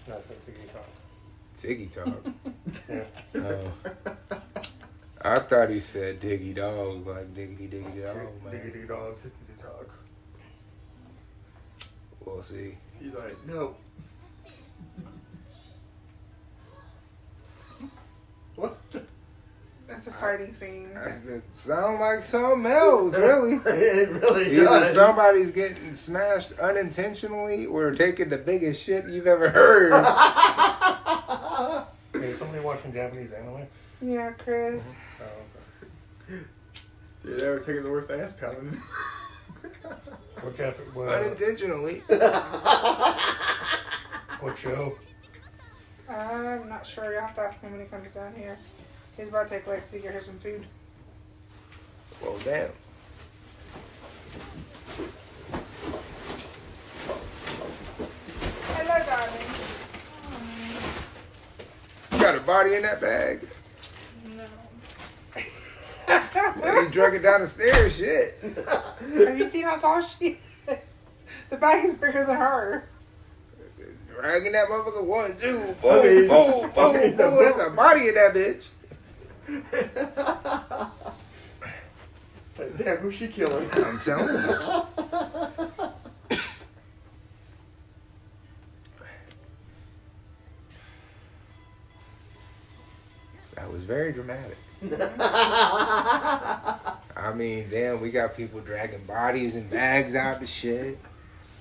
That's a Tiggy Talk. Tiggy Talk. Yeah. Oh. I thought he said Diggy Dog, like diggity diggity dog, man. Diggity dog, tickety dog. We'll see. He's like, no. What? That's a fighting scene. It sounds like something else, really. It really Either does. somebody's getting smashed unintentionally or taking the biggest shit you've ever heard. Hey, is somebody watching Japanese anime? Yeah, Chris. Oh, okay. See, they were taking the worst ass pounding. What Unintentionally. what show? I'm not sure. You'll have to ask him when he comes down here. He's about to take Lexi to get her some food. Well, damn. Hello, darling. You got a body in that bag? No. Well, you drug it down the stairs, shit. Have you seen how tall she is? The bag is bigger than her. Dragging that motherfucker 1, 2, boom, I mean, boom, boom, boom. There's a body in that bitch. Damn, who's she killing? I'm telling you. That was very dramatic. I mean, damn, we got people dragging bodies and bags out the shit.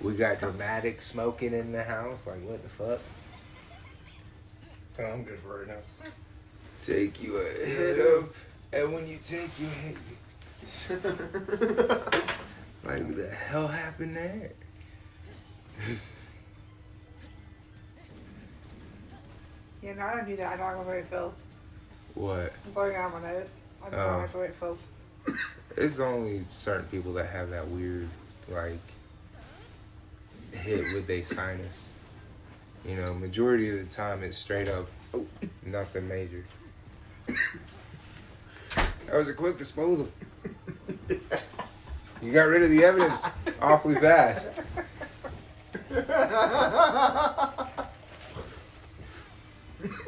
We got dramatic smoking in the house. Like, what the fuck? Oh, I'm good for right now. Take you ahead of, and when you take your head, like, what the hell happened there? Yeah, no, I don't do that. I don't like the way it feels. What? I'm blowing out my nose. I don't like the way it feels. It's only certain people that have that weird, like, hit with their sinus. You know, majority of the time it's straight up nothing major. That was a quick disposal. You got rid of the evidence awfully fast.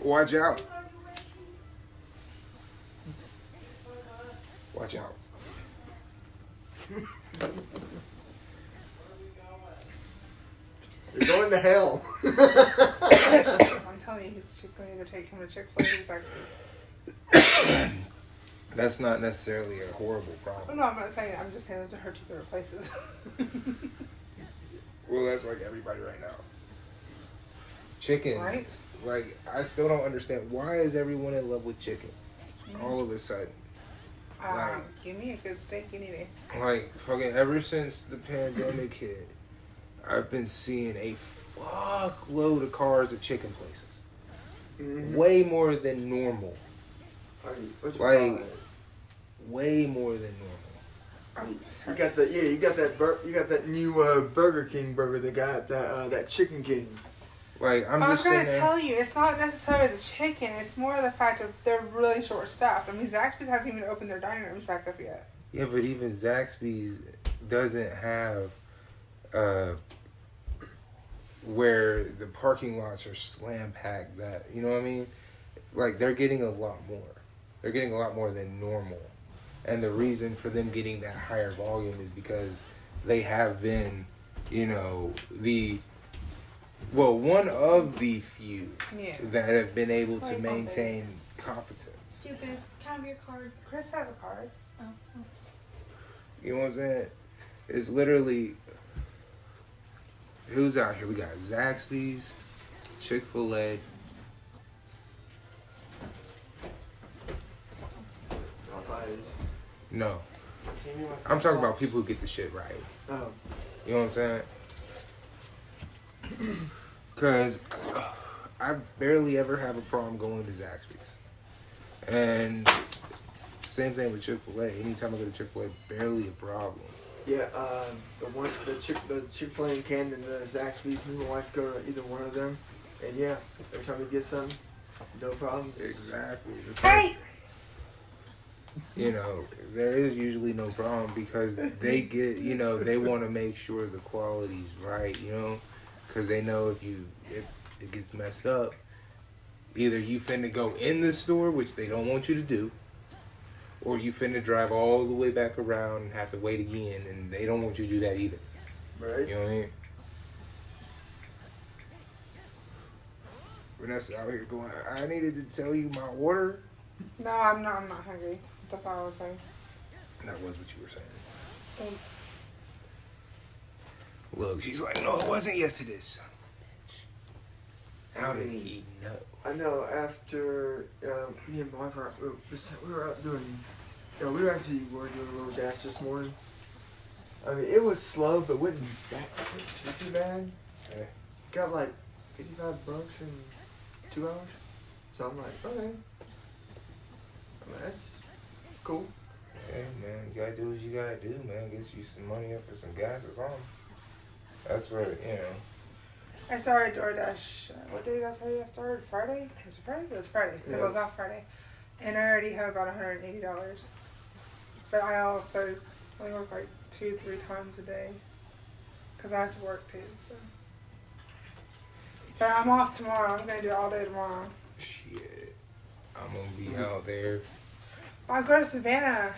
Watch out. Watch out. You're going to hell. I'm telling you, she's going to either take him to Chick-fil-A or Zaxby's. That's not necessarily a horrible Oh, problem. no, I'm not saying it. I'm just saying those are her two favorite places. Well, that's like everybody right now. Chicken. Right? Like, I still don't understand. Why is everyone in love with chicken? All of a sudden. Give me a good steak any day. Like, fucking ever since the pandemic hit, I've been seeing a fuckload of cars at chicken places. Mm-hmm. Way more than normal. Like, way more than normal. You got that new Burger King burger. They got that Chicken King. Like, I'm I was just going saying to that. tell you, it's not necessarily the chicken. It's more the fact of they're really short-staffed. I mean, Zaxby's hasn't even opened their dining rooms back up yet. Yeah, but even Zaxby's doesn't have where the parking lots are slam packed. That, you know what I mean? Like, they're getting a lot more. They're getting a lot more than normal. And the reason for them getting that higher volume is because they have been, you know, one of the few that have been able to maintain competence. Dude, can I have your card? Chris has a card. Oh. You know what I'm saying? It's literally, who's out here? We got Zaxby's, Chick-fil-A. Popeyes. No. I'm talking about people who get the shit right. Oh. You know what I'm saying? Because I barely ever have a problem going to Zaxby's. And same thing with Chick-fil-A. Anytime I go to Chick-fil-A, barely a problem. Yeah, the Chick-fil-A in Canton and the Zaxby's, me and my wife go to either one of them. And yeah, every time we get something, no problems. Exactly. Hey! You know, there is usually no problem because they get, you know, they want to make sure the quality's right, you know, because they know if it gets messed up, either you finna go in the store, which they don't want you to do, or you finna drive all the way back around and have to wait again, and they don't want you to do that either. Right. You know what I mean? Vanessa out here going, I needed to tell you my order. No, I'm not hungry. That's all I was saying. That was what you were saying. Um, Look, she's like, no, it wasn't. Yes, it is. Son of a bitch. How did he know? I know after me and my wife we were out doing, we were doing a little dash this morning. I mean, it was slow, but wasn't that too bad. Yeah. Got like $55 in 2 hours. So I'm like, okay. I mean, that's cool. Yeah, man, you gotta do what you gotta do, man. Get you some money up for some gas or something. That's what, you know. I started DoorDash. What day did I tell you I started? Friday? Was it Friday? It was Friday. Because I was off Friday. And I already have about $180. But I also only work like 2-3 times a day. Because I have to work too, so. But I'm off tomorrow. I'm going to do it all day tomorrow. Shit. I'm gonna be out there. I go to Savannah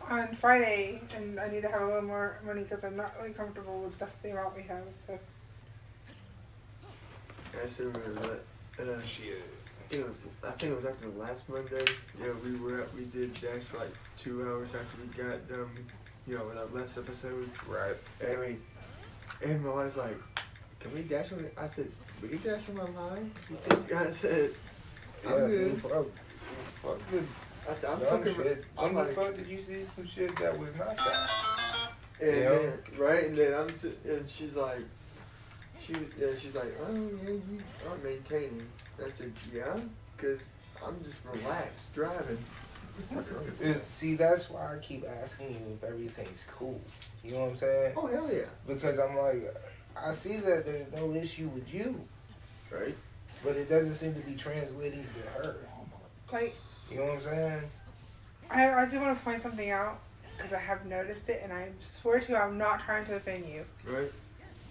on Friday, and I need to have a little more money because I'm not really comfortable with the amount we have. So I still remember that. Shit. I think it was after last Monday. Yeah, we did dash for like 2 hours after we got done. With that last episode. Right. And my wife's like, "Can we dash on it?" I said, "We can dash on my line." I said, "I'm good." Dude, fuck the I said, "I'm dumb fucking." shit. I'm When like, the fuck did you see some shit that was not that? and Yeah. then, right, and then and she's like, she's like, "Oh yeah, you are maintaining." I said, "Yeah, because I'm just relaxed driving." See, that's why I keep asking you if everything's cool. You know what I'm saying? Oh hell yeah! Because I'm like, I see that there's no issue with you, Right? but it doesn't seem to be translating to her. like, You know what I'm saying? I do want to point something out because I have noticed it, and I swear to you, I'm not trying to offend you. Right?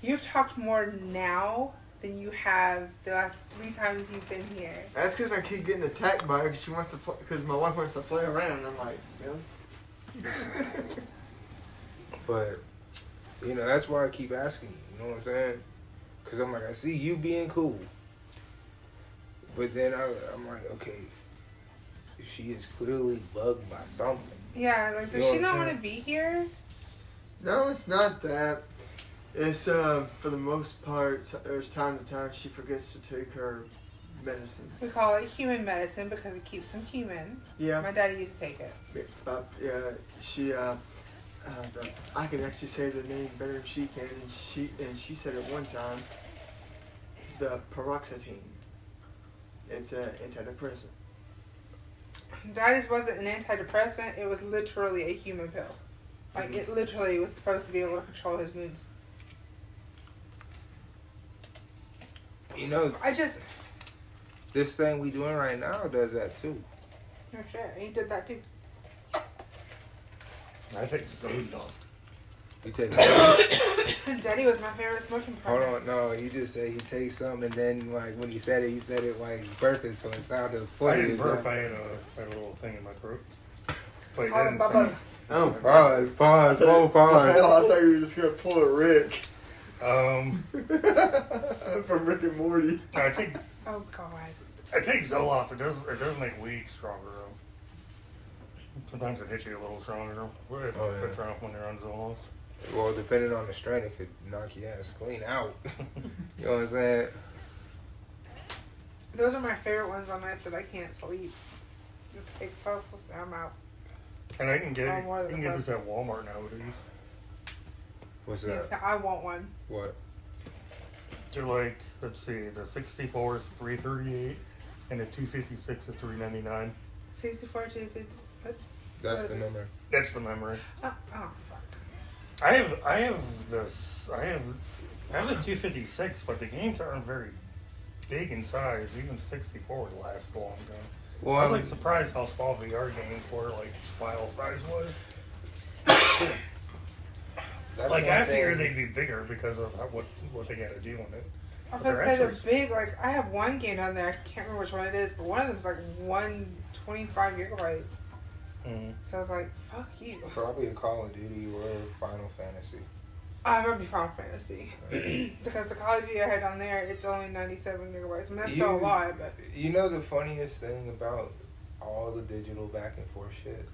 You've talked more now than you have the last 3 times you've been here. That's because I keep getting attacked by her because she wants to because my wife wants to play around. And I'm like, really? But, that's why I keep asking you. You know what I'm saying? Because I'm like, I see you being cool. But then I'm like, okay, she is clearly bugged by something. Yeah, like, does You know she what not I'm want to saying? be here? No, it's not that. It's for the most part. There's time to time she forgets to take her medicine. We call it human medicine because it keeps them human. Yeah. My daddy used to take it. But yeah, she. I can actually say the name better than she can, and she said it one time. The paroxetine. It's an antidepressant. Daddy's wasn't an antidepressant. It was literally a human pill. Like, it literally was supposed to be able to control his moods. I just... This thing we doing right now does that too. Oh shit, he did that too. I think it's dozed off. He takes. Daddy was my favorite smoking partner. Hold on, no, he just said he takes some, and then like when he said it while he's burping, so it sounded I funny. didn't as burp. hell. I had a little thing in my throat. But it Call him didn't Bubba. sound- Oh, Pause, pause, Hell, pause. I thought you were just gonna pull a Rick Um, from Rick and Morty. I take Oh god. Zoloft. It does make weed stronger though. Sometimes it hits you a little stronger if Oh, yeah. it's around when you're on Zoloft. Well, depending on the strain, it could knock your ass clean out. You know what I'm saying? Those are my favorite ones on nights that I can't sleep. Just take puffs and I'm out. And I can get Oh, more you than can get that. this at Walmart nowadays. What's Yes, that? I want one. What? They're like, let's see, the 64 is $3.38, and the 256 is $3.99. 64 to 50. What? That's the number. That's the memory. Oh, fuck. I have the 256, but the games aren't very big in size. Even 64 would last a long time. Well, I was I'm- like surprised how small VR games were, like file size was. that's Like one I figured thing. they'd be bigger because of what they got to do on it. I'm But gonna they're say they're actually- big. Like I have one game on there. I can't remember which one it is, but one of them's like 125 gigabytes. Mm. So I was like, "Fuck you." Probably a Call of Duty or Final Fantasy. I might be Final Fantasy because the Call of Duty I had on there, it's only 97 gigabytes. I mean, that's still a lot, but You know the funniest thing about all the digital back and forth shit?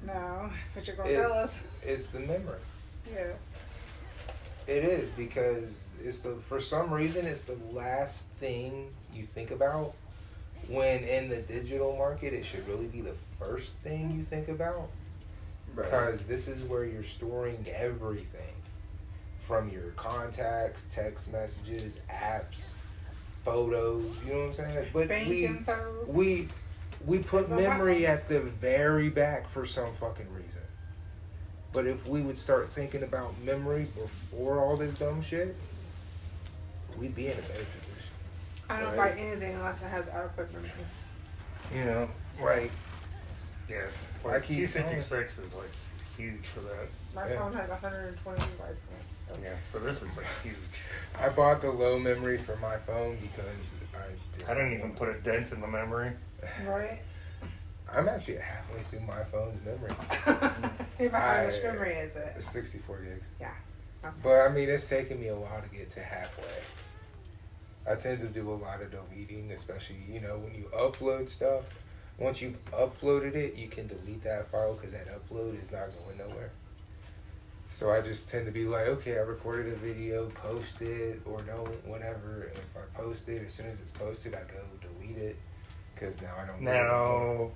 no. But you're gonna tell us? It's the memory. Yeah. It is, because for some reason it's the last thing you think about, when in the digital market it should really be the first thing you think about, Right. because this is where you're storing everything from your contacts, text messages, apps, photos, you know what I'm saying? But Bank info. we put memory at the very back for some fucking reason. But if we would start thinking about memory before all this dumb shit, we'd be in a better position. I don't Right. buy anything unless it has adequate memory. You know, like, Yeah. I Like keep 256 is like huge for that. My Yeah. phone has 120 gigabytes on it. So. Yeah. For this, it's like huge. I bought the low memory for my phone because I didn't even put a dent in the memory. Right? I'm actually halfway through my phone's memory. How much memory is it? It's 64 gigs. Yeah. That's But I mean, it's taken me a while to get to halfway. I tend to do a lot of deleting, especially, when you upload stuff. Once you've uploaded it, you can delete that file because that upload is not going nowhere. So I just tend to be like, okay, I recorded a video, post it, or don't, whatever. And if I post it, as soon as it's posted, I go delete it because now I don't know. Now,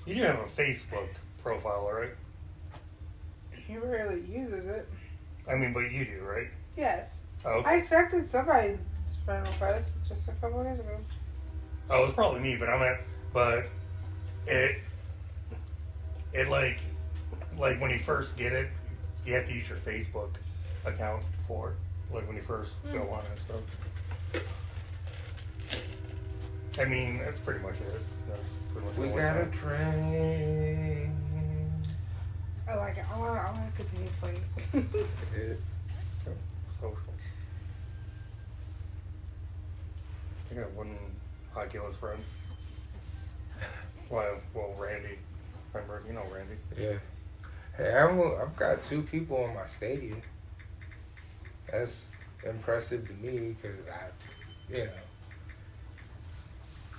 you do have a Facebook profile, right? He rarely uses it. I mean, but you do, right? Yes. Oh, I accepted somebody's friend request just a couple of days ago. oh, it's probably me, but it like when you first get it, you have to use your Facebook account for it. Like when you first go on and stuff. I mean, that's pretty much it. That's pretty much We all got a got. train. I like it. I want to continue playing. Social. I got one Oculus friend. Well, Randy. Remember, you know Randy. Yeah. Hey, I've got 2 people on my Stadia. That's impressive to me because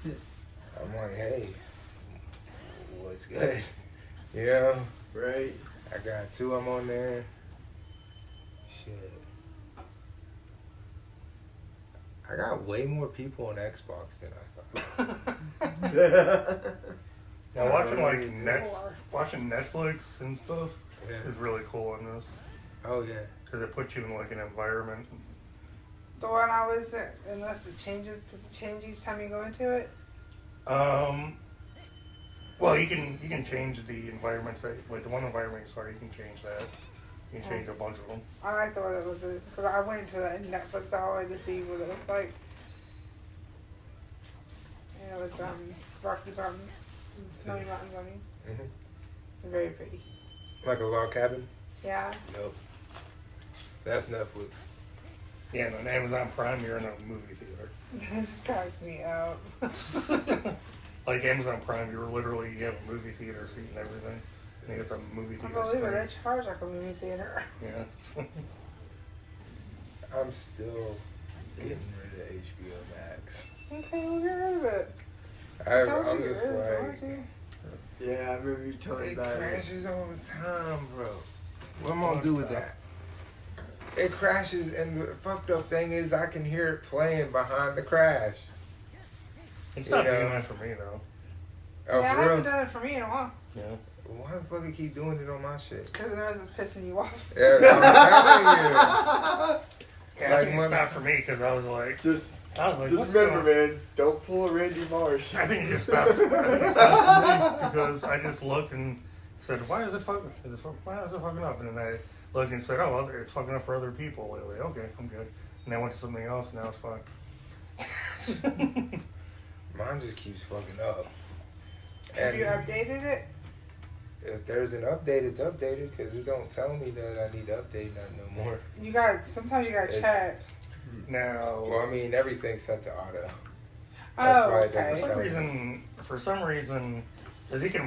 I'm like, hey, what's good? You know? Right. I got 2 of them on there. Shit. I got way more people on Xbox than I thought. Now Four. watching Netflix and stuff Yeah. is really cool in this Oh, yeah. because it puts you in like an environment. The one I was in, unless it changes, does it change each time you go into it? Well, you can change the environments. Like the one environment you start, you can change that. You can change a bunch of them. I like the one that was it because I went into that Netflix. I wanted to see what it looked like. And it was Rocky Mountains, Snowy Mountains. I mean, Hmm. very pretty. Like a log cabin? Yeah. Yep. That's Netflix. Yeah, and on Amazon Prime, you're in a movie theater. That just cracks me up. Like Amazon Prime, you have a movie theater seat and everything. And you get the movie I theater believe it. They screen. charge like a movie theater. Yeah. I'm still getting rid of HBO Max. Okay, we'll get rid of it. I'm just like, Yeah, I remember you telling me it about it. crashes all the time, bro. What am I gonna do with that? It crashes, and the fucked up thing is I can hear it playing behind the crash. It's You not know. doing that for me though. Oh, Yeah, I for haven't real? done it for me in a while. Yeah. Why the fuck you keep doing it on my shit? Because it knows it's pissing you off. Yeah, I'm telling you. Yeah, I Like think it's not for me because I was like, Just what's remember, going on? man, don't pull a Randy Marsh. I think it just stopped. I think it stopped for me because I just looked and said, why is it fucking up? And then I looked and said, oh, well, it's fucking up for other people lately. Okay, I'm good. And then I went to something else, and now it's fine. Mine just keeps fucking up. Have And you updated it? if there's an update, it's updated because it don't tell me that I need to update nothing no more. Sometimes you gotta It's- check. Now, Well, I mean, everything's set to auto. That's why it doesn't sound for some reason, because he can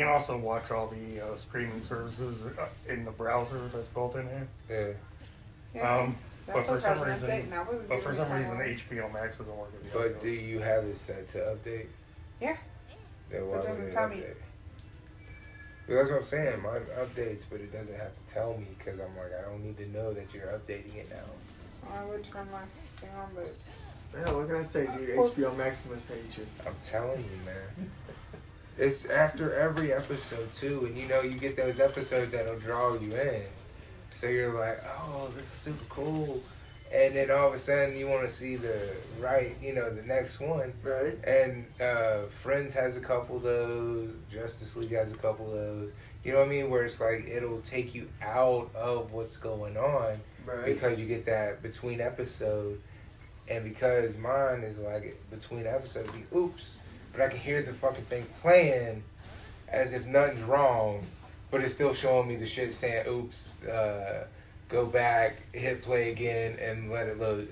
also watch all the streaming services in the browser that's built in here. Yeah. But for some reason, HBO HBO Max doesn't work. But do you have it set to update? Yeah. Then why It doesn't wouldn't tell me. update? Well, that's what I'm saying. Mine updates, but it doesn't have to tell me because I'm like, I don't need to know that you're updating it now. I would turn my thing on, but Yeah, what can I say, dude? HBO Max must hate you. I'm telling you, man. It's after every episode too, and you get those episodes that'll draw you in. So you're like, oh, this is super cool. And then all of a sudden you want to see the next one. Right. And Friends has a couple of those. Justice League has a couple of those. You know what I mean? Where it's like it'll take you out of what's going on. Right. Because you get that between episode. And because mine is like between episodes, oops. But I can hear the fucking thing playing as if nothing's wrong. But it's still showing me the shit saying, oops, go back, hit play again, and let it load.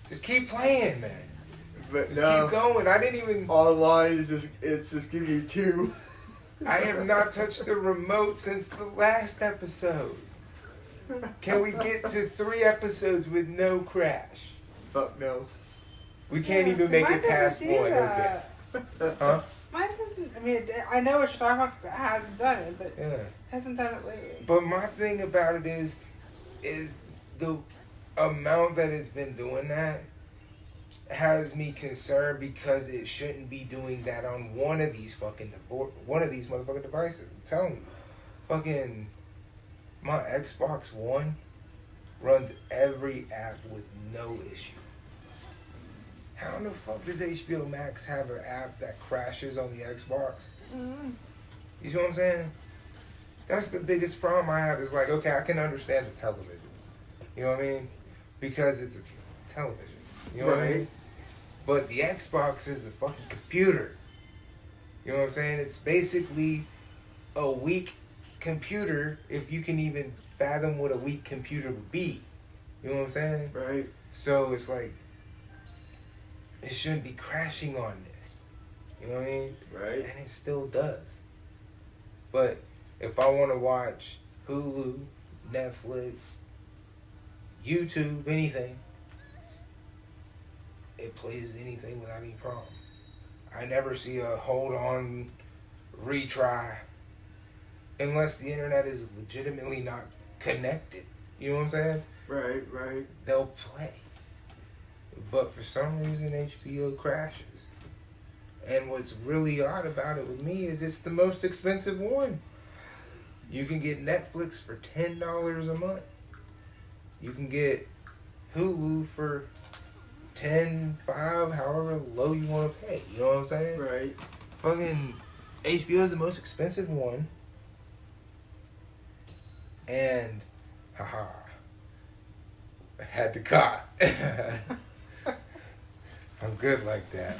Just keep playing, man. But Just no, keep going. I didn't even... online it's just giving you 2. I have not touched the remote since the last episode. Can we get to 3 episodes with no crash? Fuck no. We can't even make it past 1. Okay. Huh? Mine doesn't. I mean, I know what you're talking about because it hasn't done it, but Yeah. it hasn't done it lately. But my thing about it is the amount that it's been doing that has me concerned because it shouldn't be doing that on one of these motherfucking devices. I'm telling you, fucking my Xbox One runs every app with no issue. How in the fuck does HBO Max have an app that crashes on the Xbox? Mm-hmm. You see what I'm saying? That's the biggest problem I have is like, okay, I can understand the television. You know what I mean? Because it's a television. You know what I mean? But the Xbox is a fucking computer. You know what I'm saying? It's basically a weak computer if you can even fathom what a weak computer would be. You know what I'm saying? Right. So it's like, it shouldn't be crashing on this. You know what I mean? Right. And it still does. But if I want to watch Hulu, Netflix, YouTube, anything, it plays anything without any problem. I never see a hold on, retry, unless the internet is legitimately not connected. You know what I'm saying? Right, right. They'll play. But for some reason, HBO crashes. And what's really odd about it with me is it's the most expensive one. You can get Netflix for $10 a month. You can get Hulu for $10, $5, however low you want to pay. You know what I'm saying? Right. Fucking HBO is the most expensive one. And, haha, I had to cut. I'm good like that.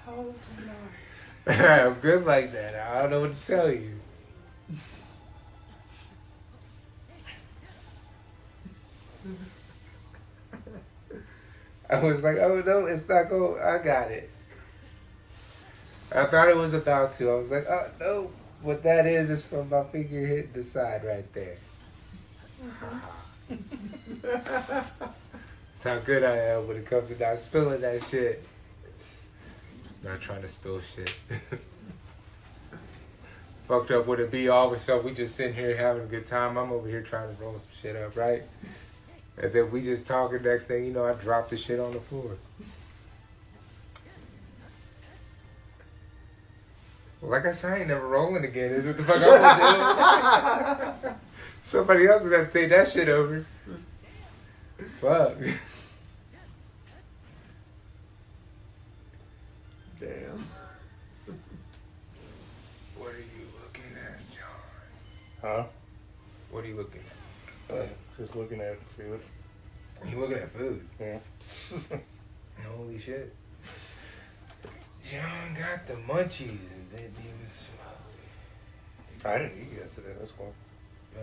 How old do you know? I'm good like that. I don't know what to tell you. I was like, oh no, it's not going. I got it. I thought it was about to. I was like, oh no. What that is from my finger hitting the side right there. That's how good I am when it comes to not spilling that shit. Not trying to spill shit. Fucked up would it be all of a sudden we just sitting here having a good time. I'm over here trying to roll some shit up, right? And then we just talking, next thing you know, I drop the shit on the floor. Well, like I said, I ain't never rolling again. This is what the fuck I'm gonna do. Somebody else would have to take that shit over. Fuck. Damn. What are you looking at, John? Huh? What are you looking at? Just looking at food. You looking at food? Yeah. Holy shit. John got the munchies and didn't even smoke. I didn't eat yet today. That's cool. Oh,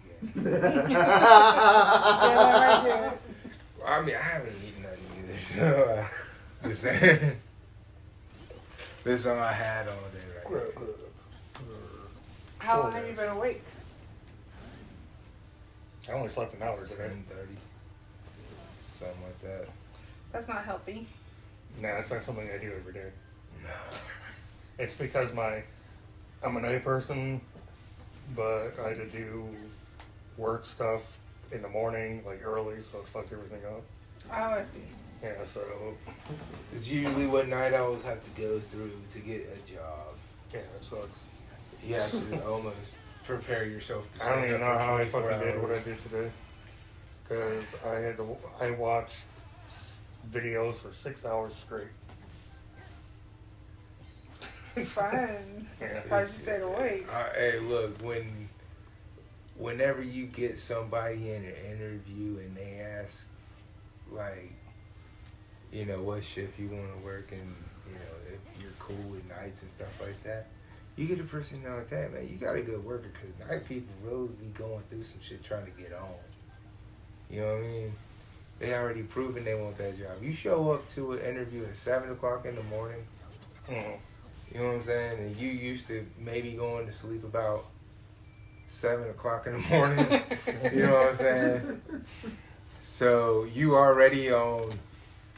yeah. Yeah, that might do it. I mean, I haven't eaten nothing either, so just saying. This is all I had all day right now. How long have you been awake? I only slept an hour today. 10:30, something like that. That's not healthy. Nah, it's not something I do every day. No. It's because I'm a night person, but I had to do work stuff in the morning, like early, so it fucked everything up. Oh, I see. Yeah, so It's usually what night owls have to go through to get a job. yeah, it sucks. You have to almost prepare yourself to I don't stay even know up for how I 24 fucking did what I hours. did today. Because I watched videos for 6 hours straight. Fun. Yeah. Surprised you stayed awake. Hey, look, whenever you get somebody in an interview and they ask, like, you know, what shift you want to work and, you know, if you're cool with nights and stuff like that, you get a person like that, man, you got a good worker, because night people really be going through some shit trying to get on. You know what I mean? They already proven they want that job. You show up to an interview at 7 o'clock in the morning, Mm. you know what I'm saying? And you used to maybe going to sleep about 7 o'clock in the morning. You know what I'm saying? So you already on,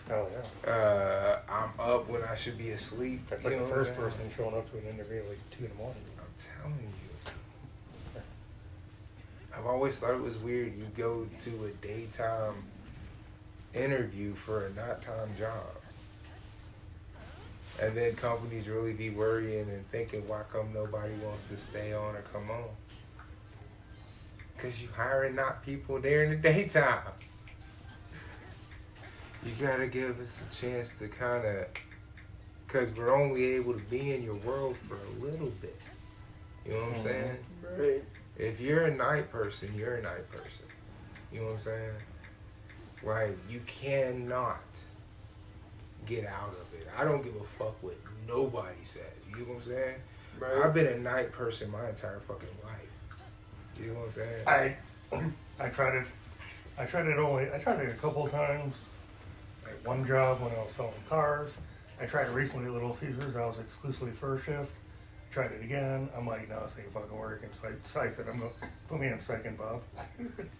Oh, yeah. I'm up when I should be asleep. That's you like know the what first I'm saying? person showing up to an interview at like 2 in the morning. I'm telling you. I've always thought it was weird. You go to a daytime interview for a nighttime job. And then companies really be worrying and thinking, why come nobody wants to stay on or come on? Because you hiring not people there in the daytime. You gotta give us a chance to kind of, because we're only able to be in your world for a little bit. You know what I'm saying? Right. If you're a night person, you're a night person. You know what I'm saying? Like, you cannot get out of it. I don't give a fuck what nobody says. You know what I'm saying? Right. I've been a night person my entire fucking life. You know what I'm saying? I tried it a couple of times. At one job when I was selling cars. I tried it recently at Little Caesars. I was exclusively first shift. Tried it again. I'm like, no, this ain't fucking working. So I said, I'm going to put me in second, Bob.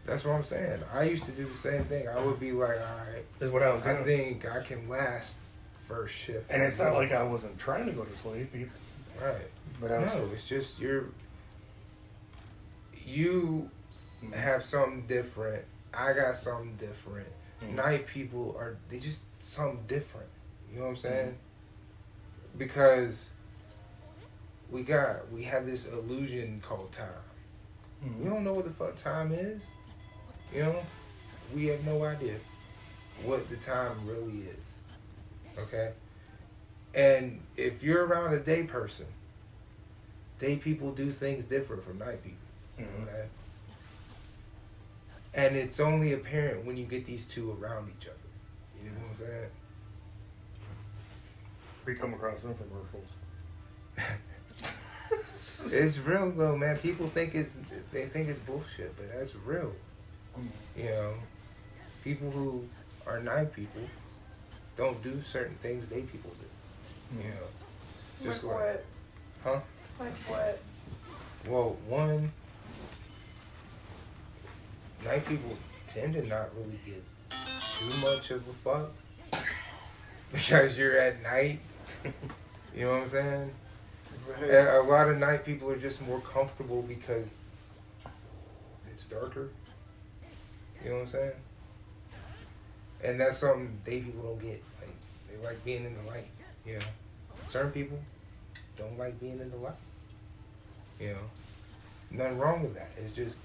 That's what I'm saying. I used to do the same thing. I would be like, all right, Is what I was doing. I think I can last first shift. And it's not like I wasn't trying to go to sleep. Right. But I was, No, it's just you have something different. I got something different. Mhm. Night people they just something different. You know what I'm saying? Because we have this illusion called time. Mhm. We don't know what the fuck time is. You know? We have no idea what the time really is. Okay? And if you're around a day person, day people do things different from night people. Mhm. Okay? And it's only apparent when you get these two around each other. You know what I'm saying? We come across infomercials. It's real though, man. People think they think it's bullshit, but that's real. You know, people who are night people don't do certain things day people do. You know, just Like what? huh? Like what? Well, one, night people tend to not really give too much of a fuck because you're at night. You know what I'm saying? Right. And a lot of night people are just more comfortable because it's darker. You know what I'm saying? And that's something day people don't get. Like, they like being in the light. You know, certain people don't like being in the light. You know, nothing wrong with that. It's just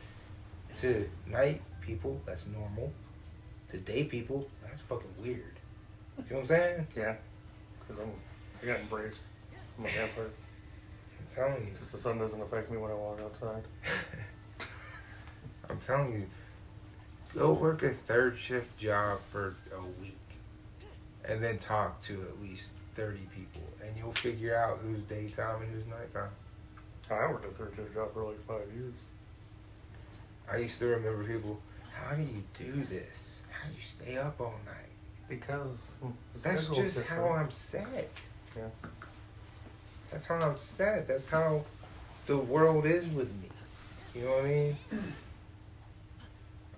to night people, that's normal. To day people, that's fucking weird. You know what I'm saying? Yeah. Because I got embraced. I'm a vampire. I'm telling you. Because the sun doesn't affect me when I walk outside. I'm telling you. Go work a third shift job for a week. And then talk to at least 30 people. And you'll figure out who's daytime and who's nighttime. I worked a third shift job for like 5 years. I used to remember people, how do you do this? How do you stay up all night? Because the That's schedule's just different. how I'm set. Yeah. That's how I'm set. That's how the world is with me. You know what I mean?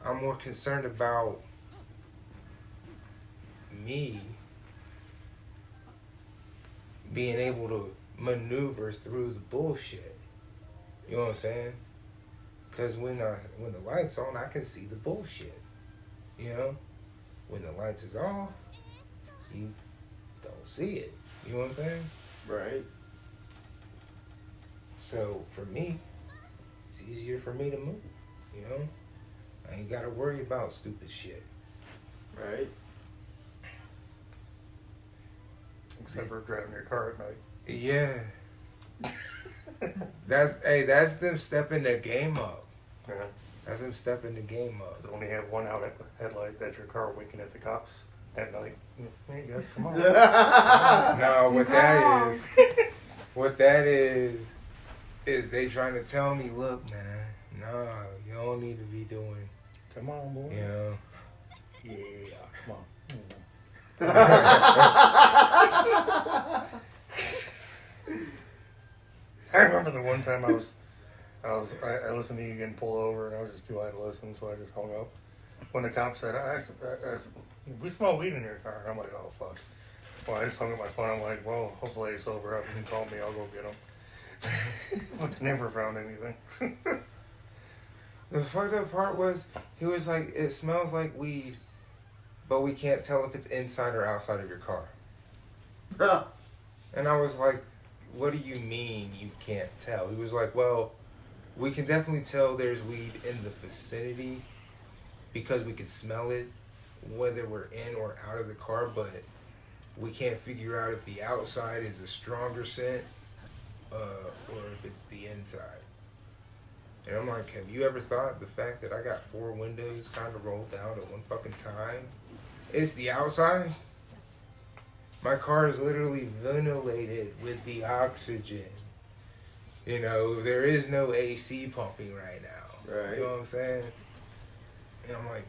I'm more concerned about me being able to maneuver through the bullshit. You know what I'm saying? Because when the light's on, I can see the bullshit. You know? When the lights is off, you don't see it. You know what I'm saying? Right. So for me, it's easier for me to move. You know? I ain't gotta worry about stupid shit. Right. Except for driving your car at night. Yeah. That's them stepping their game up. Yeah. That's them stepping the game up. You only have one out headlight. That's your car winking at the cops at night. Hey guys, come on. No, what that is they trying to tell me, look, man, no, you don't need to be doing, Come on, boy. you know. Yeah, come on. I remember the one time I listened to you getting pulled over and I was just too high to listen, so I just hung up. When the cop said, we smell weed in your car, and I'm like, oh fuck. Well, I just hung up my phone. I'm like, well, hopefully they sober up. You can call me. I'll go get them. But they never found anything. The fucked up part was, he was like, it smells like weed, but we can't tell if it's inside or outside of your car. And I was like, what do you mean you can't tell? He was like, well, we can definitely tell there's weed in the vicinity because we can smell it, whether we're in or out of the car, but we can't figure out if the outside is a stronger scent or if it's the inside. And I'm like, have you ever thought the fact that I got 4 windows kind of rolled down at one fucking time? It's the outside. My car is literally ventilated with the oxygen. You know, there is no AC pumping right now. Right. You know what I'm saying? And I'm like,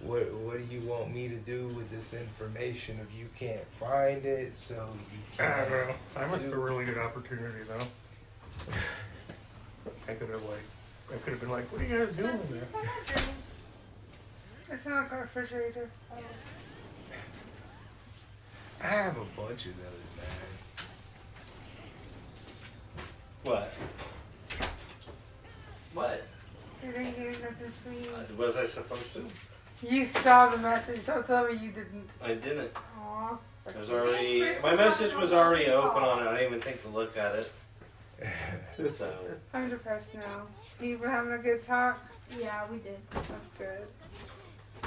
what do you want me to do with this information if you can't find it, so you I can't? don't know. I missed a really good opportunity, though. I could have been like, what are you guys doing there? It's not a refrigerator. I have a bunch of those, man. What? What? You didn't hear nothing sweet. Was I supposed to? You saw the message, don't tell me you didn't. I didn't. Aw. It was already. My message was already open on it. I didn't even think to look at it. So. I'm depressed now. You been having a good talk? Yeah, we did. That's good.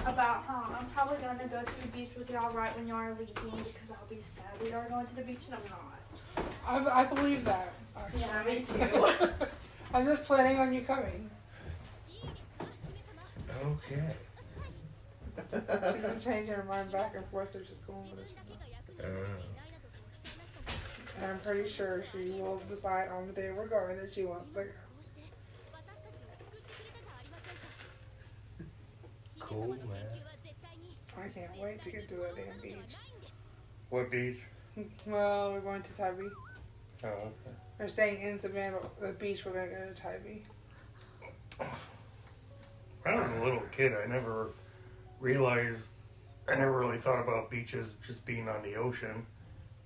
About how I'm probably gonna go to the beach with y'all right when y'all are leaving because I'll be sad that y'all are going to the beach and I'm not. I believe that. Actually. Yeah, me too. I'm just planning on you coming. Okay. She's been changing her mind back and forth or just going with us. And I'm pretty sure she will decide on the day we're going that she wants to go. Cool, man. I can't wait to get to that damn beach. What beach? Well, we're going to Tybee. Oh, okay. We're staying in Savannah. The beach, we're going to go to Tybee. When I was a little kid, I never really thought about beaches just being on the ocean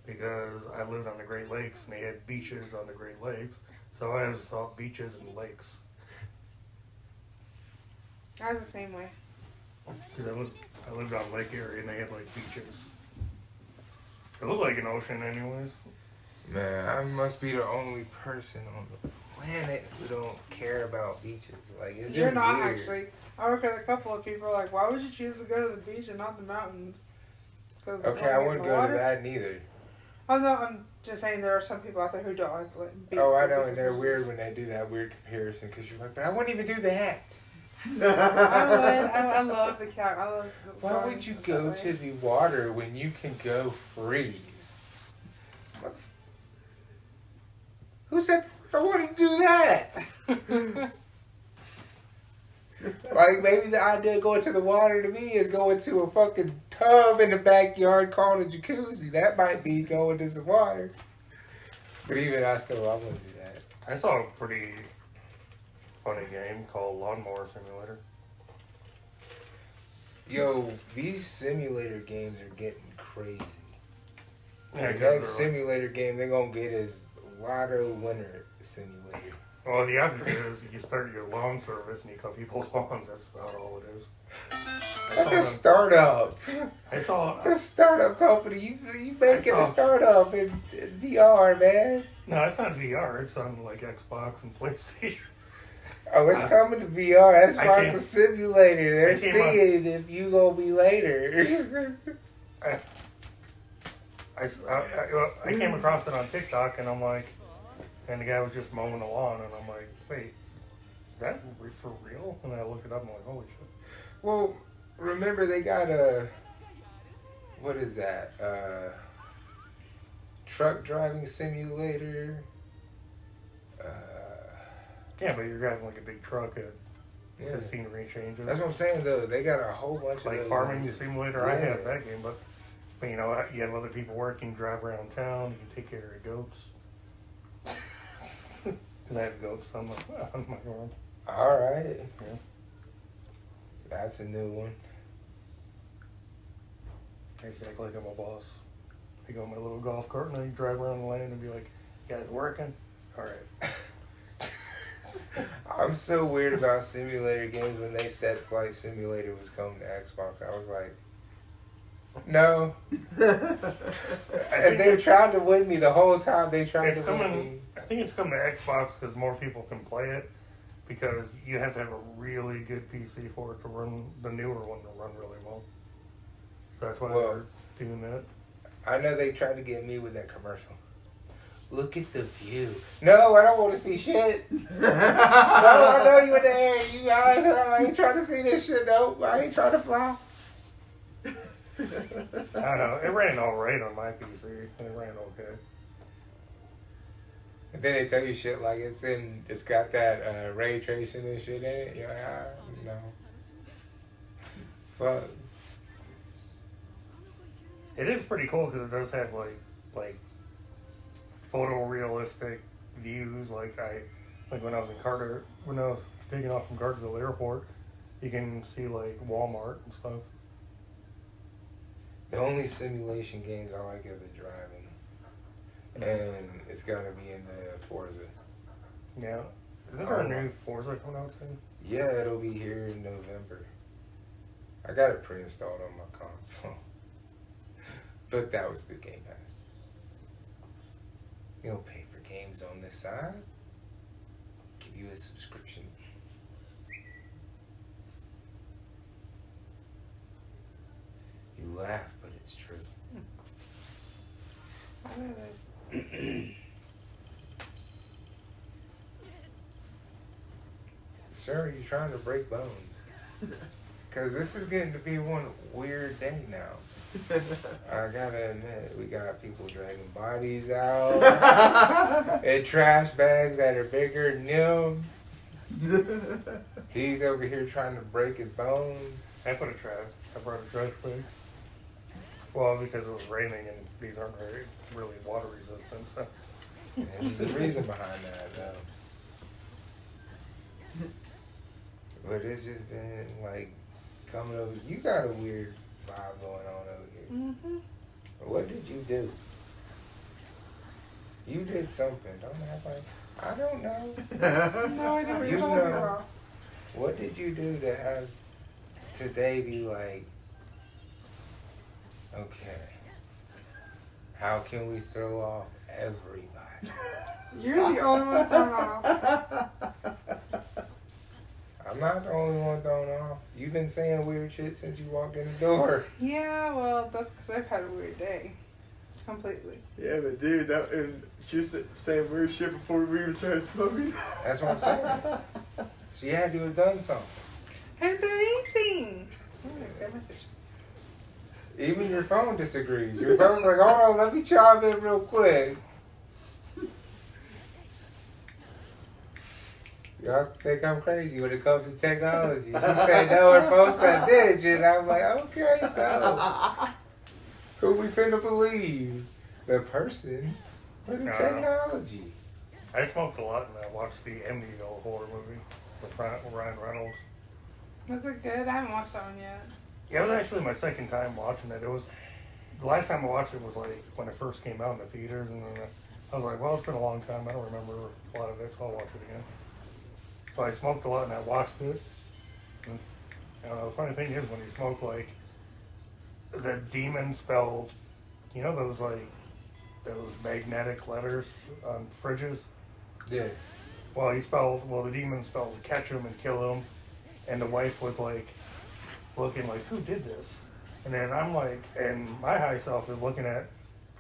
because I lived on the Great Lakes and they had beaches on the Great Lakes. So I always thought beaches and lakes. I was the same way. Because I lived on Lake Erie and they had like beaches. It looked like an ocean anyways. Man, I must be the only person on the planet who don't care about beaches. Like, it's You're just not weird. actually. I work with a couple of people like, why would you choose to go to the beach and not the mountains? Cause Okay, I wouldn't go to that neither. Oh no, I'm just saying there are some people out there who don't like beach. Oh, I know, and they're weird when they do that weird comparison because you're like, but I wouldn't even do that. I would. I love the cat. I love. Why would you go to the water when you can go freeze? Who said the I want to do that. Like, maybe the idea of going to the water to me is going to a fucking tub in the backyard called a jacuzzi. That might be going to some water. But even I still, I wouldn't do that. I saw a pretty funny game called Lawnmower Simulator. Yo, these simulator games are getting crazy. Yeah, The 'cause next they're simulator game they're going to get is Lotto Winner Simulator. well, the object is you start your lawn service and you cut people's lawns. That's about all it is. That's a startup. I saw. It's a startup company. You making I a saw- startup in VR, man. No, it's not VR. It's on like Xbox and PlayStation. Oh, it's coming to VR. That's I why it's came- a simulator. They're I came up- seeing if you gonna be later. I came across it on TikTok and I'm like, and the guy was just mowing the lawn and I'm like, wait, is that for real? And I looked it up and I'm like, holy shit. Well, remember they got a what is that? Truck driving simulator. Yeah, but you're driving like a big truck and Yeah. the scenery changes. That's what I'm saying though. They got a whole bunch Like of those. farming simulator, I Yeah. have that game, but you know, you have other people working, drive around town, you can take care of goats. Because I have goats on my farm. All right. Yeah. That's a new one. I just act like I'm a boss. I go in my little golf cart and I drive around the lane and be like, you guys working? All right. I'm so weird about simulator games. When they said Flight Simulator was coming to Xbox, I was like, no. And they tried to win me the whole time. They tried It's to win me. coming. I think it's coming to Xbox because more people can play it. Because you have to have a really good PC for it to run the newer one to run really well. So that's why Well, they're doing that. I know they tried to get me with that commercial. Look at the view. No, I don't want to see shit. No, I know you in the air. You guys, I ain't trying to see this shit. Nope, I ain't trying to fly. I don't know. It ran all right on my PC. And it ran okay. And then they tell you shit like it's got that ray tracing and shit in it. You're like, no. Fuck. It is pretty cool because it does have like photorealistic views. Like when I was in Carter, when I was taking off from Carterville Airport, you can see like Walmart and stuff. The only simulation games I like are the driving. And it's got to be in the Forza. Yeah. Isn't there a new Forza coming out soon? Yeah, it'll be here in November. I got it pre-installed on my console. But that was the Game Pass. You don't pay for games on this side. Give you a subscription. You laugh, but it's true. I know this. Sir, you trying to break bones? Because this is getting to be one weird day now. I gotta admit, we got people dragging bodies out and trash bags that are bigger than him. He's over here trying to break his bones. I brought a trash bag. Well, because it was raining and these aren't really water resistant. So. And there's a reason behind that, though. But it's just been like coming over. You got a weird vibe going on over here. Mm-hmm. What did you do? You did something. Don't act like I don't know. No, I never You talking know. about. What did you do to have today be like? Okay. How can we throw off everybody? You're the only one thrown off. I'm not the only one thrown off. You've been saying weird shit since you walked in the door. Yeah, well, that's because I've had a weird day. Completely. Yeah, but dude, and she was saying weird shit before we even started smoking. That's what I'm saying. So you had to have done something. I haven't done anything. Oh, that message. Even your phone disagrees. Your phone's like, hold on, let me chime in real quick. Y'all think I'm crazy when it comes to technology. You said no and post that bitch, and I'm like, okay, so who we finna believe? The person or the technology? I smoked a lot and I watched the Amityville horror movie with Ryan Reynolds. Was it good? I haven't watched that one yet. Yeah, it was actually my second time watching it. It was the last time I watched it was like when it first came out in the theaters, and then I was like, well, it's been a long time. I don't remember a lot of it, so I'll watch it again. So I smoked a lot and I watched it. And, the funny thing is when you smoke, like, the demon spelled, you know those those magnetic letters on fridges? Yeah. Well, the demon spelled catch him and kill him, and the wife was like looking like, who did this? And then I'm like, and my high self is looking at,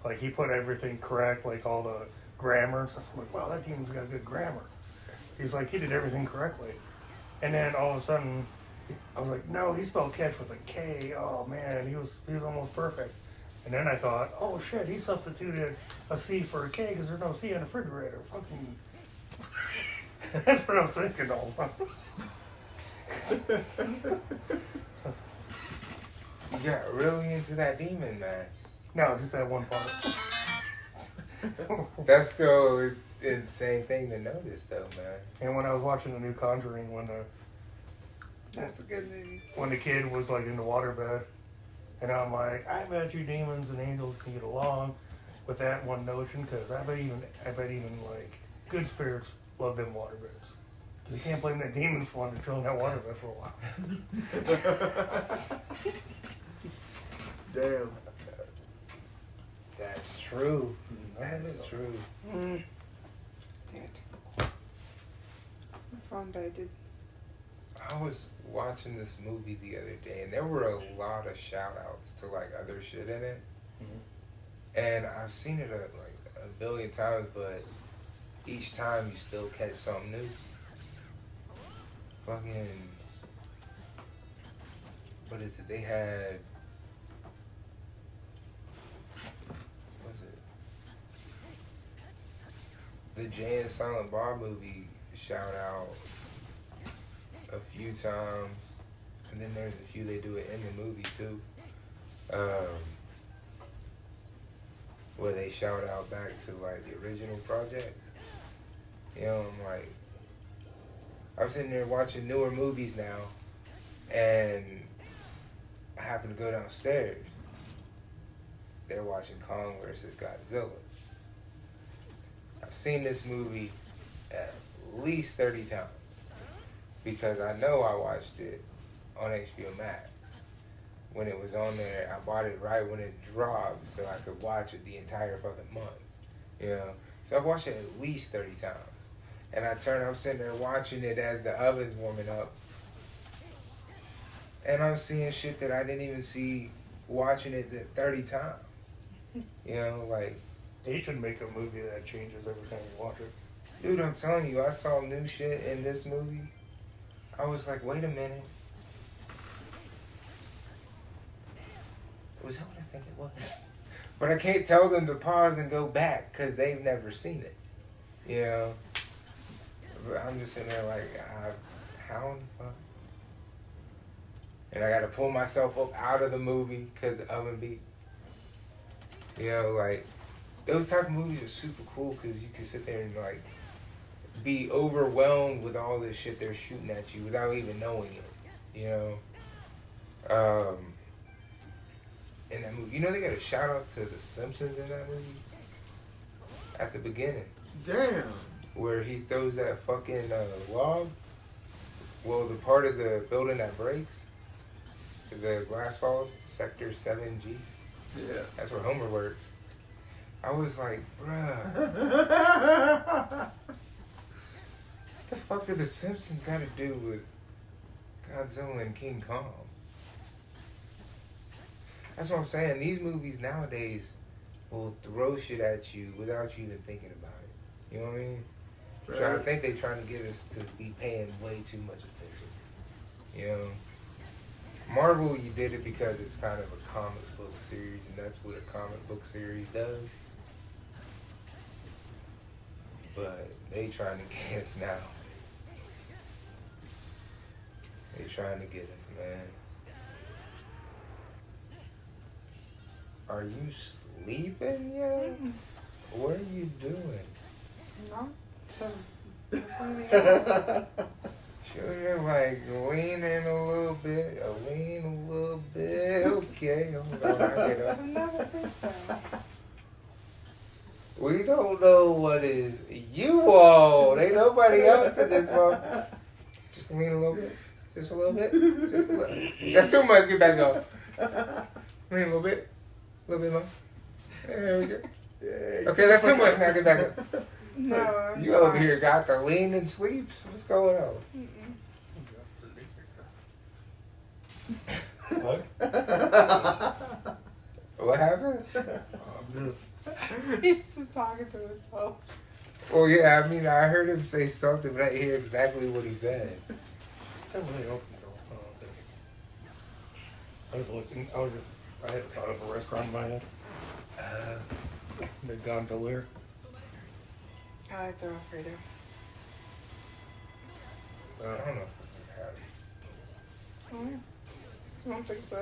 like, he put everything correct, like all the grammar and stuff. I'm like, wow, that demon's got good grammar. He's like, he did everything correctly. And then all of a sudden, I was like, no, he spelled catch with a K. Oh man, he was almost perfect. And then I thought, oh shit, he substituted a C for a K because there's no C in the refrigerator. Fucking. That's what I was thinking all the time. You got really into that demon, man. No, just that one part. That's still an insane thing to notice, though, man. And when I was watching the new Conjuring, That's a good movie. when the kid was like in the waterbed, and I'm like, I bet you demons and angels can get along with that one notion, because I bet even like good spirits love them waterbeds. Because you can't blame that demon for wanting to chill in that waterbed for a while. Damn. That's true. That's true. Damn it. My phone died, dude. I was watching this movie the other day, and there were a lot of shout-outs to, like, other shit in it. Mhm. And I've seen it, like, a billion times, but each time you still catch something new. Fucking... What is it? They had... What was it? The Jay and Silent Bob movie shout-out a few times, and then there's a few they do it in the movie too, where they shout out back to like the original projects. You know, I'm like, I'm sitting there watching newer movies now, and I happen to go downstairs. They're watching Kong versus Godzilla. I've seen this movie at least 30 times. Because I know I watched it on HBO Max. When it was on there, I bought it right when it dropped so I could watch it the entire fucking month. You know? So I've watched it at least 30 times. And I'm sitting there watching it as the oven's warming up. And I'm seeing shit that I didn't even see watching it 30 times. You know, like... They should make a movie that changes every time you watch it. Dude, I'm telling you, I saw new shit in this movie. I was like, wait a minute. Was that what I think it was? But I can't tell them to pause and go back because they've never seen it. You know? But I'm just sitting there like, how in the fuck? And I got to pull myself up out of the movie because the oven beat. You know, like, those type of movies are super cool because you can sit there and, like, be overwhelmed with all this shit they're shooting at you without even knowing it, you know. In that movie, you know, they got a shout out to The Simpsons in that movie at the beginning. Damn. Where he throws that fucking log. Well, the part of the building that breaks, the glass falls, Sector 7G. Yeah. That's where Homer works. I was like, bruh. What the fuck did The Simpsons got to do with Godzilla and King Kong? That's what I'm saying. These movies nowadays will throw shit at you without you even thinking about it. You know what I mean? Right. So I think they're trying to get us to be paying way too much attention. You know? Marvel, you did it because it's kind of a comic book series, and that's what a comic book series does. But they trying to get us now. trying to get us, man. Are you sleeping yet? What are you doing? No. Just leaving. Sure, you're like leaning a little bit, lean a little bit. Okay, hold on, I get up. I'm not asleep though. We don't know what is you all. Ain't nobody else in this one. Just lean a little bit. Just a little bit. Just a little. That's too much. Get back up. Lean a little bit. A little bit more. There we go. Okay, that's too much. Now get back up. No. I'm You over fine. here got the lean and sleeps. What's going on? What? What happened? I'm just. He's just talking to himself. Well, yeah, I mean, I heard him say something, but I didn't hear exactly what he said. Can't really open though. I was looking. I had thought of a restaurant in my head. The Gondolier. I like the Alfredo. I don't know if I have it. Oh, yeah. I don't think so.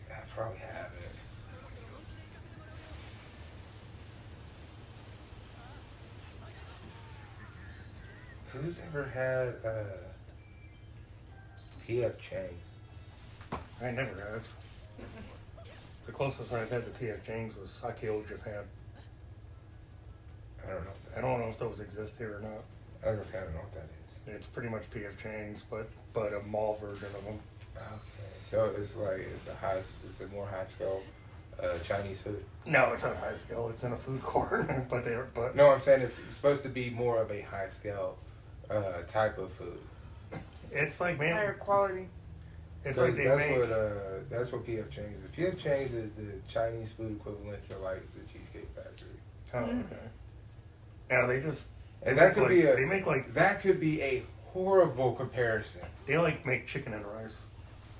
I probably have it. Who's ever had PF Chang's? I never had. The closest I've had to P.F. Chang's was Sakio, Japan. I don't know. I don't know if those exist here or not. I was gonna say I don't know what that is. It's pretty much P.F. Chang's, but a mall version of them. Okay, so it's like it's a more high scale Chinese food. No, it's not high scale. It's in a food court, but No, I'm saying it's supposed to be more of a high scale type of food. it's like Higher man, quality. it's like they make. That's what PF Chang's is. PF Chang's is the Chinese food equivalent to like the Cheesecake Factory. Oh, okay. Yeah, they just. And that make could like, be They make like that could be a horrible comparison. they like make chicken and rice.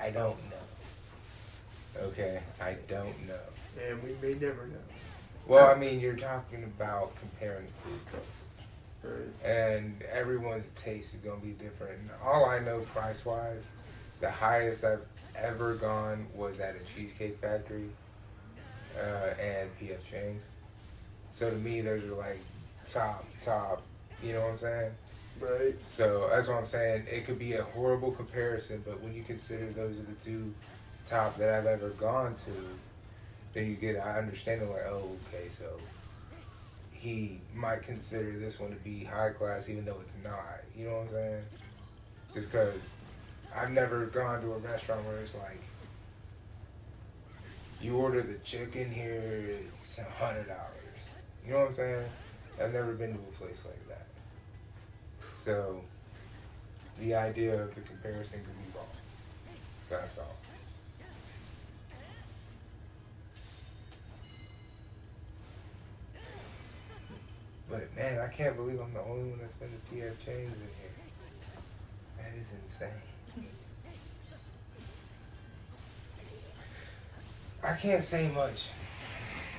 I don't know. Okay, I don't know. And we may never know. Well, I mean, you're talking about comparing food places. Right. And everyone's taste is going to be different. And all I know price-wise, the highest I've ever gone was at a Cheesecake Factory and PF Chang's. So to me, those are like top, you know what I'm saying? Right. So that's what I'm saying. It could be a horrible comparison, but when you consider those are the two top that I've ever gone to, then you get an understanding like, oh, okay, so he might consider this one to be high class even though it's not. You know what I'm saying? Just because I've never gone to a restaurant where it's like, you order the chicken here, it's $100. You know what I'm saying? I've never been to a place like that. So the idea of the comparison could be wrong. That's all. But man, I can't believe I'm the only one that's been to PF Chang's in here. That is insane. I can't say much.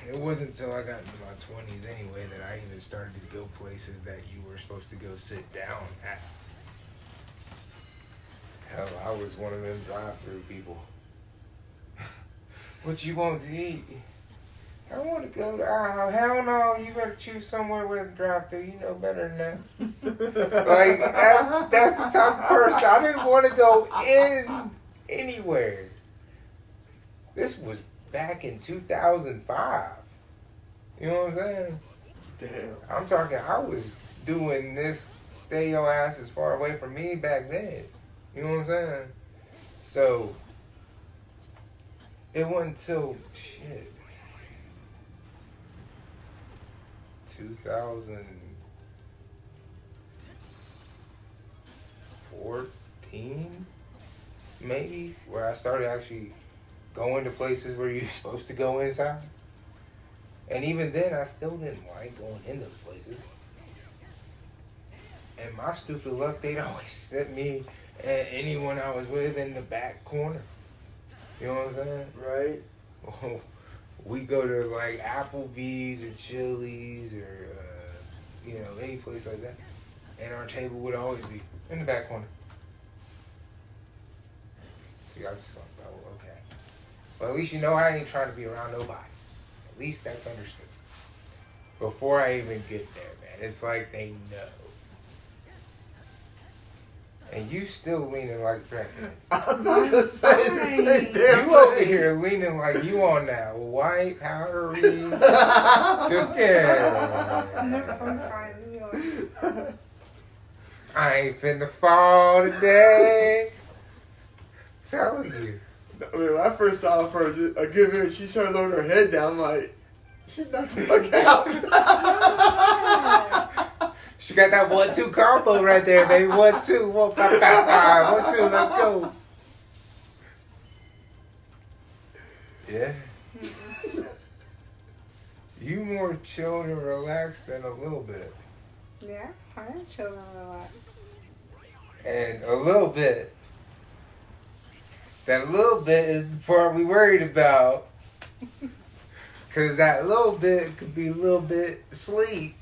It wasn't until I got into my 20s anyway that I even started to go places that you were supposed to go sit down at. Hell, I was one of them drive-through people. What you want to eat? I want to go to aisle. Hell no, you better choose somewhere with a drive-through. You know better than that. Like, that's the type of person. I didn't want to go in anywhere. This was back in 2005. You know what I'm saying? Damn. I'm talking, I was doing this, stay your ass as far away from me back then. You know what I'm saying? So, it wasn't until, 2014, maybe, where I started actually going to places where you're supposed to go inside. And even then, I still didn't like going in those places. And my stupid luck, they'd always set me and anyone I was with in the back corner. You know what I'm saying? Right. We go to like Applebee's or Chili's or, any place like that. And our table would always be in the back corner. So y'all just like, oh, okay. But at least you know I ain't trying to be around nobody. At least that's understood. Before I even get there, man, it's like they know. And you still leaning like pregnant. I'm about to say the same damn You over thing. here leaning like you on that white powdery. Just yeah. I'm fine. Leave me alone. I ain't finna fall today. Telling you. I mean, when I first saw her for a good minute, she started lowering her head down. I'm like, she's not the fuck out. She got that 1-2 combo right there, baby. 1-2, 1, 5, 5, 5, 1, 2, let's go. Yeah. You more chilled and relaxed than a little bit. Yeah, I am chilling and relaxed. And a little bit. That little bit is the part we worried about. Because that little bit could be a little bit sleep.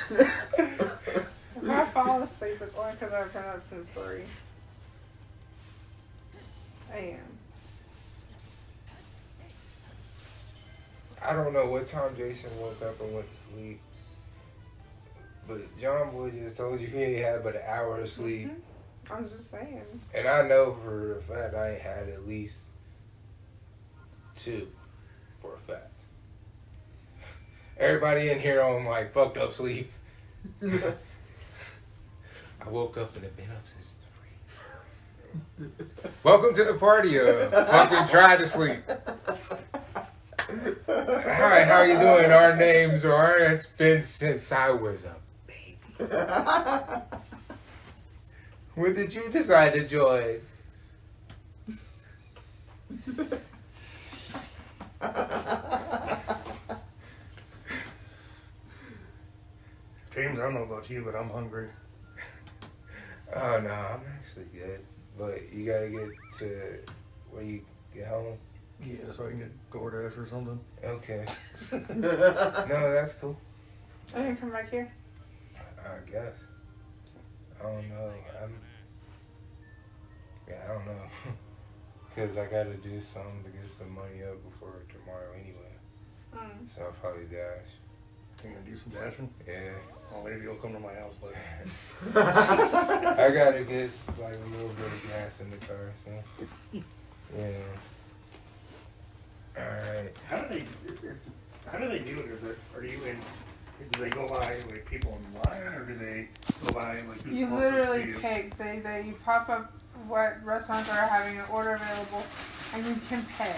If I fall asleep, it's only because I've been up since 3 a.m. I don't know what time Jason woke up and went to sleep. But John Boy just told you he ain't had but an hour of sleep. Mm-hmm. I'm just saying. And I know for a fact I ain't had at least 2 for a fact. Everybody in here on like fucked up sleep. I woke up and have been up since 3. Welcome to the party of fucking try to sleep. Hi, how you doing? Our names are, it's been since I was a baby. When did you decide to join? James, I don't know about you, but I'm hungry. Oh no, I'm actually good. But you gotta get to where you get home. Yeah, so I can get DoorDash or something. Okay. No, that's cool. I didn't come back here. I guess. I don't know. I don't know. Cause I gotta do something to get some money up before tomorrow anyway. Mm. So I'll probably dash. You gonna do some dashing? Yeah. Oh, maybe you'll come to my house, but I gotta get like a little bit of gas in the car, so yeah. Alright. how do they do it? Do they go by like people online, or do they go by like who's You closest literally to you? pick. They pop up what restaurants are having an order available, and you can pick.